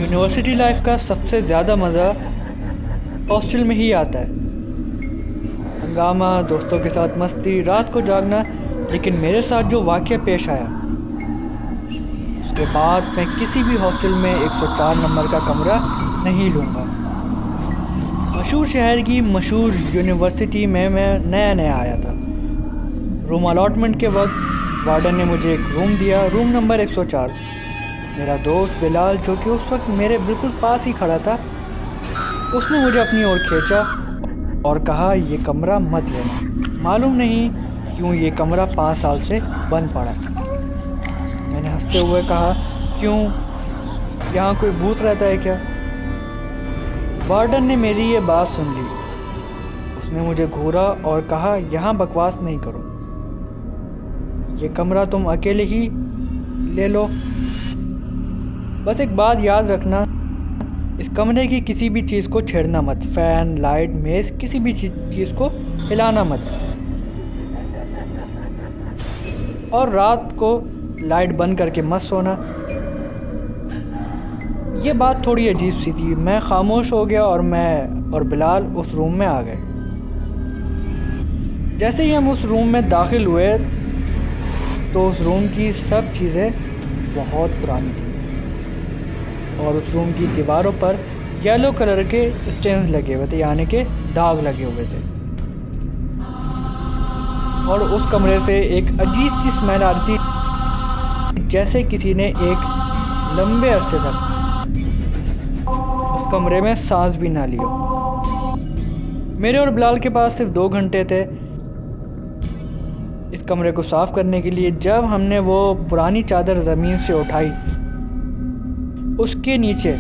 University life का सबसे ज़्यादा मज़ा हॉस्टल में ही आता है। हंगामा, दोस्तों के साथ मस्ती, रात को जागना। लेकिन मेरे साथ जो वाक़या पेश आया, उसके बाद मैं किसी भी हॉस्टल में 104 नंबर का कमरा नहीं लूँगा। मशहूर शहर की मशहूर यूनिवर्सिटी में मैं नया नया आया था। रूम अलॉटमेंट के वक्त वार्डन ने मुझे एक रूम दिया, रूम नंबर 104। मेरा दोस्त बिलाल, जो कि उस वक्त मेरे बिल्कुल पास ही खड़ा था, उसने मुझे अपनी ओर खींचा और कहा, ये कमरा मत लेना। मालूम नहीं क्यों ये कमरा 5 साल से बंद पड़ा। मैंने हंसते हुए कहा, क्यों, यहाँ कोई भूत रहता है क्या? वार्डन ने मेरी ये बात सुन ली। उसने मुझे घूरा और कहा, यहाँ बकवास नहीं करो, ये कमरा तुम अकेले ही ले लो। बस एक बात याद रखना, इस कमरे की किसी भी चीज़ को छेड़ना मत। फ़ैन, लाइट, मेज़, किसी भी चीज़ को हिलाना मत। और रात को लाइट बंद करके मत सोना। ये बात थोड़ी अजीब सी थी। मैं खामोश हो गया और मैं और बिलाल उस रूम में आ गए। जैसे ही हम उस रूम में दाखिल हुए तो उस रूम की सब चीज़ें बहुत पुरानी थी और उस रूम की दीवारों पर येलो कलर के स्टेन्स लगे हुए थे, यानी कि दाग लगे हुए थे। और उस कमरे से एक अजीब सी स्मेल आ रही थी, जैसे किसी ने एक लंबे अरसे तक उस कमरे में सांस भी ना लिया। मेरे और बिलाल के पास सिर्फ 2 घंटे थे इस कमरे को साफ करने के लिए। जब हमने वो पुरानी चादर ज़मीन से उठाई, उसके नीचे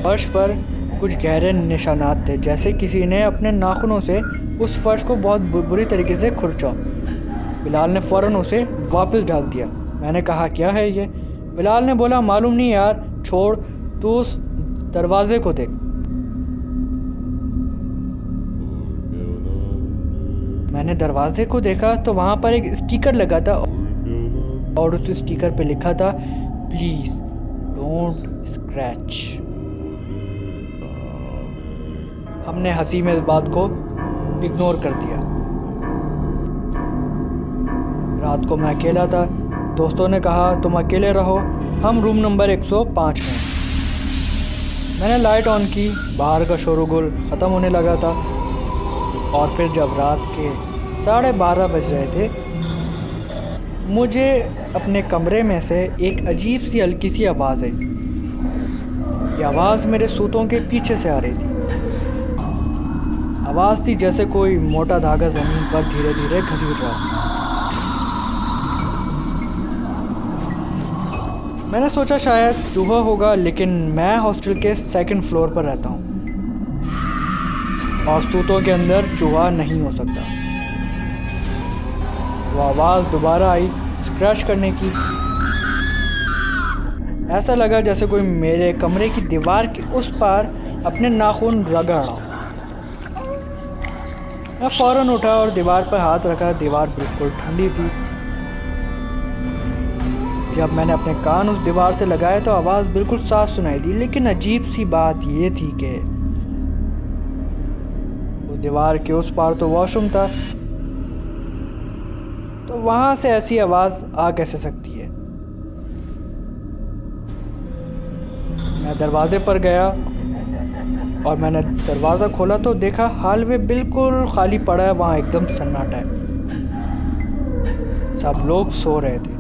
फर्श पर कुछ गहरे निशानात थे, जैसे किसी ने अपने नाखूनों से उस फर्श को बहुत बुरी तरीके से खुरचा। बिलाल ने फ़ौरन उसे वापस ढक दिया। मैंने कहा, क्या है ये? बिलाल ने बोला, मालूम नहीं यार, छोड़, तू उस दरवाजे को देख। मैंने दरवाजे को देखा तो वहाँ पर एक स्टिकर लगा था और उस स्टिकर पे लिखा था, प्लीज़ डोंट स्क्रैच। हमने हंसी में इस बात को इग्नोर कर दिया। रात को मैं अकेला था। दोस्तों ने कहा, तुम अकेले रहो, हम रूम नंबर 105 में। मैंने लाइट ऑन की। बाहर का शोरगुल ख़त्म होने लगा था और फिर जब रात के 12:30 बज रहे थे, मुझे अपने कमरे में से एक अजीब सी हल्की सी आवाज़ आई। ये आवाज़ मेरे सूतों के पीछे से आ रही थी। आवाज़ थी जैसे कोई मोटा धागा ज़मीन पर धीरे धीरे घसीट रहा है। मैंने सोचा शायद चूहा होगा, लेकिन मैं हॉस्टल के 2nd फ्लोर पर रहता हूँ और सूतों के अंदर चूहा नहीं हो सकता। वो आवाज़ दोबारा आई, स्क्रैच करने की। ऐसा लगा जैसे कोई मेरे कमरे की दीवार के उस पार अपने नाखून रगड़ रहा। मैं फ़ौरन उठा और दीवार पर हाथ रखा। दीवार बिल्कुल ठंडी थी। जब मैंने अपने कान उस दीवार से लगाए तो आवाज़ बिल्कुल साफ सुनाई दी। लेकिन अजीब सी बात ये थी कि उस दीवार के उस पार तो वॉशरूम था, तो वहाँ से ऐसी आवाज़ आ कैसे सकती है? मैं दरवाजे पर गया और मैंने दरवाज़ा खोला तो देखा हॉलवे बिल्कुल खाली पड़ा है। वहाँ एकदम सन्नाटा है, सब लोग सो रहे थे।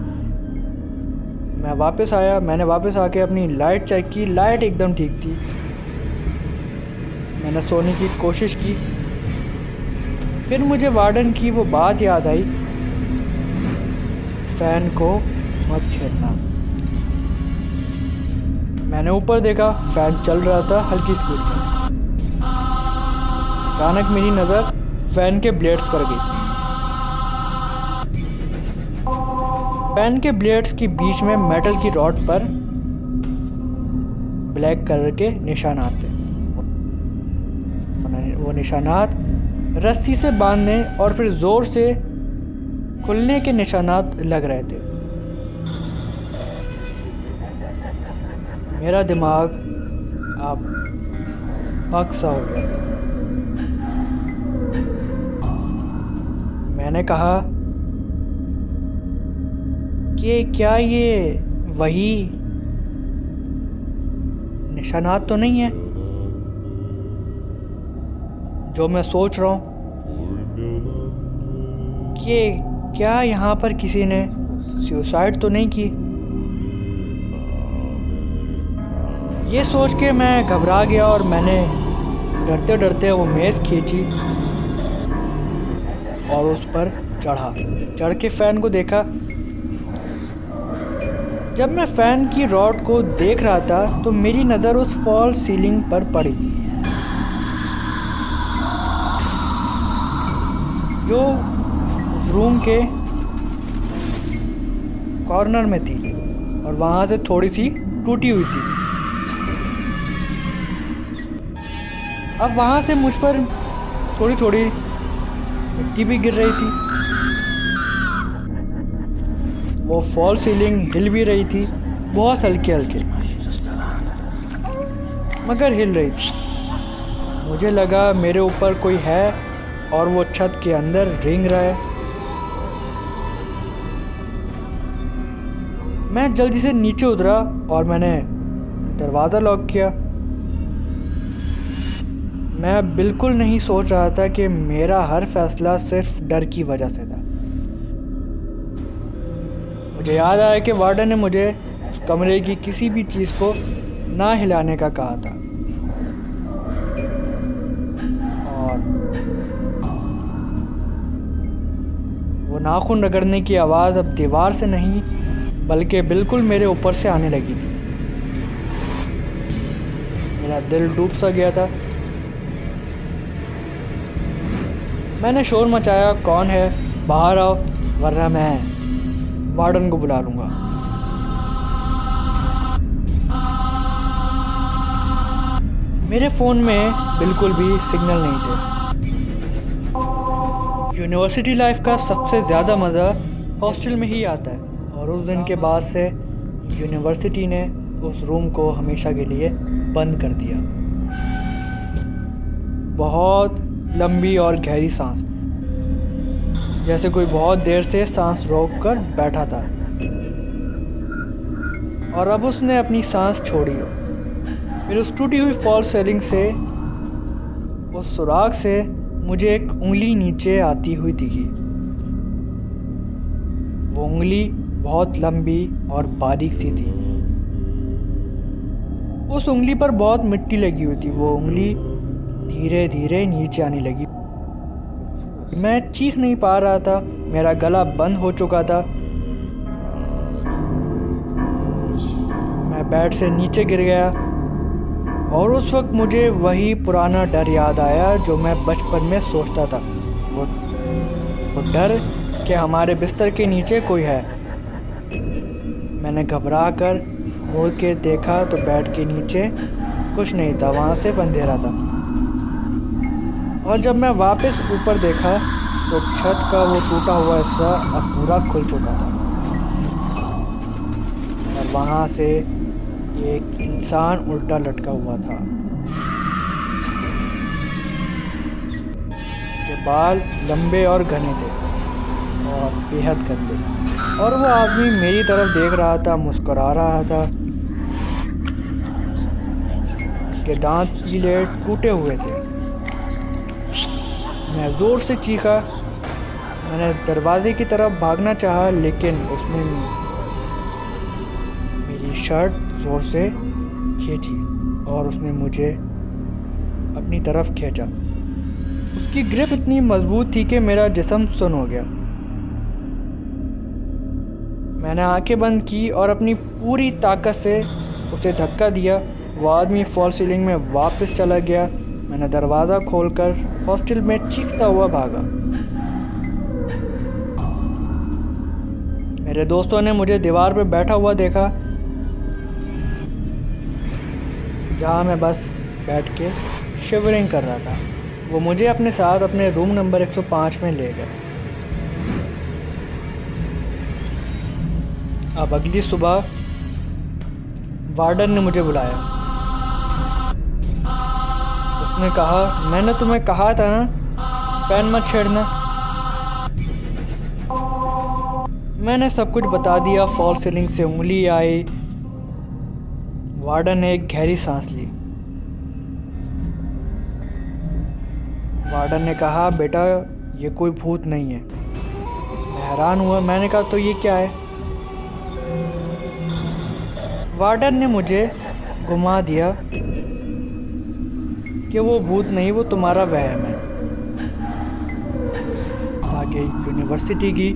मैं वापस आया। मैंने वापस आके अपनी लाइट चेक की। लाइट एकदम ठीक थी। मैंने सोने की कोशिश की। फिर मुझे वार्डन की वो बात याद आई, फ़ैन को मत छेड़ना। मैंने ऊपर देखा, फ़ैन चल रहा था हल्की स्पीड पर। अचानक मेरी नज़र फ़ैन के ब्लेड्स पर गई। फ़ैन के ब्लेड्स के बीच में मेटल की रॉड पर ब्लैक कलर के निशानात थे। वो निशानात रस्सी से बांधने और फिर ज़ोर से खुलने के निशानात लग रहे थे। मेरा दिमाग अब पक सा हो गया था। मैंने कहा कि क्या ये वही निशानात तो नहीं है जो मैं सोच रहा हूँ? कि क्या यहाँ पर किसी ने सुसाइड तो नहीं की? ये सोच के मैं घबरा गया और मैंने डरते डरते वो मेज़ खींची और उस पर चढ़ के फ़ैन को देखा। जब मैं फ़ैन की रॉड को देख रहा था तो मेरी नज़र उस फॉल सीलिंग पर पड़ी जो रूम के कॉर्नर में थी और वहाँ से थोड़ी सी टूटी हुई थी। अब वहाँ से मुझ पर थोड़ी थोड़ी मिट्टी भी गिर रही थी। वो फॉल सीलिंग हिल भी रही थी, बहुत हल्के हल्के, मगर हिल रही थी। मुझे लगा मेरे ऊपर कोई है और वो छत के अंदर रेंग रहा है। मैं जल्दी से नीचे उतरा और मैंने दरवाज़ा लॉक किया। मैं बिल्कुल नहीं सोच रहा था कि मेरा हर फैसला सिर्फ डर की वजह से था। मुझे याद आया कि वार्डन ने मुझे उस कमरे की किसी भी चीज़ को ना हिलाने का कहा था और वो नाखून रगड़ने की आवाज़ अब दीवार से नहीं बल्कि बिल्कुल मेरे ऊपर से आने लगी थी। मेरा दिल डूब सा गया था। मैंने शोर मचाया, कौन है? बाहर आओ वरना मैं वार्डन को बुला लूँगा। मेरे फ़ोन में बिल्कुल भी सिग्नल नहीं थे। यूनिवर्सिटी लाइफ का सबसे ज़्यादा मज़ा हॉस्टल में ही आता है और उस दिन के बाद से यूनिवर्सिटी ने उस रूम को हमेशा के लिए बंद कर दिया। बहुत लंबी और गहरी सांस, जैसे कोई बहुत देर से सांस रोक कर बैठा था और अब उसने अपनी सांस छोड़ी हो। फिर उस टूटी हुई फॉल सीलिंग से, उस सुराख से मुझे एक उंगली नीचे आती हुई दिखी। वो उंगली बहुत लंबी और बारीक सी थी। उस उंगली पर बहुत मिट्टी लगी हुई थी। वो उंगली धीरे धीरे नीचे आने लगी। मैं चीख नहीं पा रहा था, मेरा गला बंद हो चुका था। मैं बेड से नीचे गिर गया और उस वक्त मुझे वही पुराना डर याद आया जो मैं बचपन में सोचता था। वो डर कि हमारे बिस्तर के नीचे कोई है। मैंने घबरा कर मुड़ के देखा तो बेड के नीचे कुछ नहीं था, वहाँ सिर्फ अंधेरा था। और जब मैं वापस ऊपर देखा तो छत का वो टूटा हुआ हिस्सा अब पूरा खुल चुका था और वहाँ से एक इंसान उल्टा लटका हुआ था। उसके बाल लंबे और घने थे और बेहद गंदे, और वो आदमी मेरी तरफ देख रहा था, मुस्कुरा रहा था। उसके दांत पीले टूटे हुए थे। मैं ज़ोर से चीखा। मैंने दरवाजे की तरफ भागना चाहा लेकिन उसने मेरी शर्ट ज़ोर से खींची और उसने मुझे अपनी तरफ खींचा। उसकी ग्रिप इतनी मजबूत थी कि मेरा जिस्म सुन्न हो गया। मैंने आंखें बंद की और अपनी पूरी ताकत से उसे धक्का दिया। वो आदमी फॉल सीलिंग में वापस चला गया। मैंने दरवाज़ा खोलकर हॉस्टल में चीखता हुआ भागा। मेरे दोस्तों ने मुझे दीवार पर बैठा हुआ देखा, जहाँ मैं बस बैठ के शिवरिंग कर रहा था। वो मुझे अपने साथ अपने रूम नंबर 105 में ले गए। अब अगली सुबह वार्डन ने मुझे बुलाया। उसने कहा, मैंने तुम्हें कहा था ना, फ़ैन मत छेड़ना। मैंने सब कुछ बता दिया। फॉल सीलिंग से उंगली आई। वार्डन ने एक गहरी सांस ली। वार्डन ने कहा, बेटा ये कोई भूत नहीं है। मैं हैरान हुआ। मैंने कहा, तो ये क्या है? वार्डन ने मुझे घुमा दिया कि वो भूत नहीं, वो तुम्हारा वहम है, ताकि यूनिवर्सिटी की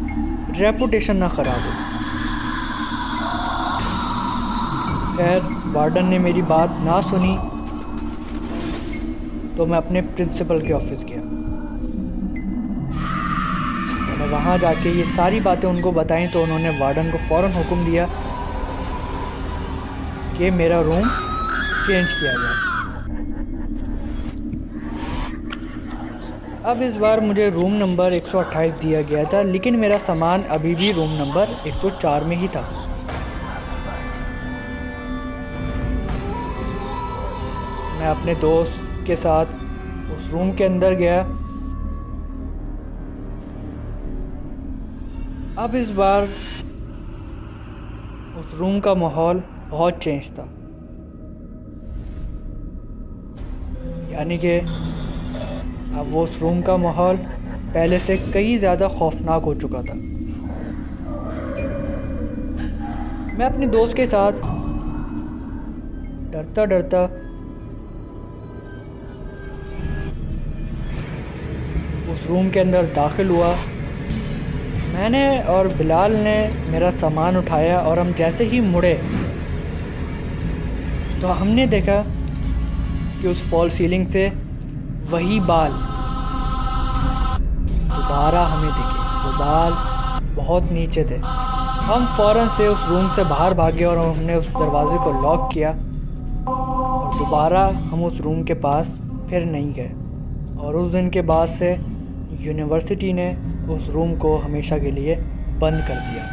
रेपुटेशन ना ख़राब हो। खैर, वार्डन ने मेरी बात ना सुनी तो मैं अपने प्रिंसिपल के ऑफिस गया। मैंने वहाँ जाके ये सारी बातें उनको बताई तो उन्होंने वार्डन को फ़ौरन हुक्म दिया कि मेरा रूम चेंज किया जाए। अब इस बार मुझे रूम नंबर 128 दिया गया था, लेकिन मेरा सामान अभी भी रूम नंबर 104 में ही था। मैं अपने दोस्त के साथ उस रूम के अंदर गया। अब इस बार उस रूम का माहौल बहुत चेंज था, यानी कि अब वो उस रूम का माहौल पहले से कई ज़्यादा खौफनाक हो चुका था। मैं अपने दोस्त के साथ डरता डरता उस रूम के अंदर दाखिल हुआ। मैंने और बिलाल ने मेरा सामान उठाया और हम जैसे ही मुड़े तो हमने देखा कि उस फॉल सीलिंग से वही बाल दोबारा हमें दिखे। वो बाल बहुत नीचे थे। हम फ़ौरन से उस रूम से बाहर भागे और हमने उस दरवाज़े को लॉक किया और दोबारा हम उस रूम के पास फिर नहीं गए। और उस दिन के बाद से यूनिवर्सिटी ने उस रूम को हमेशा के लिए बंद कर दिया।